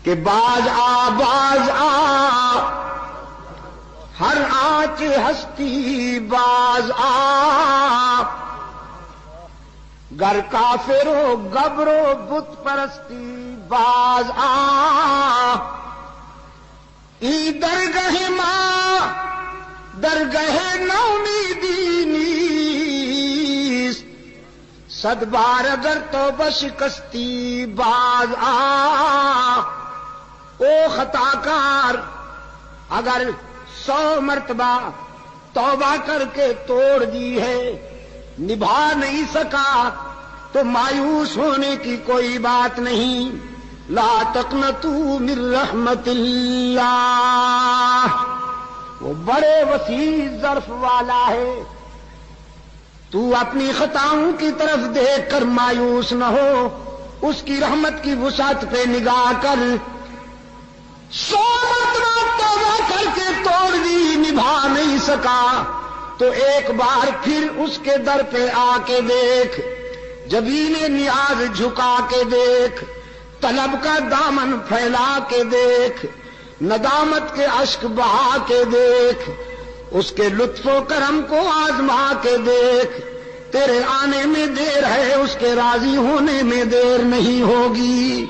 کہ باز آ ہر آنچ ہستی باز آ، گر کافرو گبرو بت پرستی باز آ، ای درگہ ماں درگہ نومیدی نیست، صد بار اگر توبہ شکستی باز آ، او خطا کار اگر 100 مرتبہ توبہ کر کے توڑ دی ہے، نبھا نہیں سکا تو مایوس ہونے کی کوئی بات نہیں. لا تقنطوا من رحمت اللہ، وہ بڑے وسیع ظرف والا ہے. تو اپنی خطاؤں کی طرف دیکھ کر مایوس نہ ہو، اس کی رحمت کی وسعت پہ نگاہ کر. 100 مرتبہ توبہ کر کے توڑ دی، نبھا نہیں سکا تو ایک بار پھر اس کے در پہ آ کے دیکھ، جبین نیاز جھکا کے دیکھ، طلب کا دامن پھیلا کے دیکھ، ندامت کے اشک بہا کے دیکھ، اس کے لطف و کرم کو آزما کے دیکھ. تیرے آنے میں دیر ہے، اس کے راضی ہونے میں دیر نہیں ہوگی.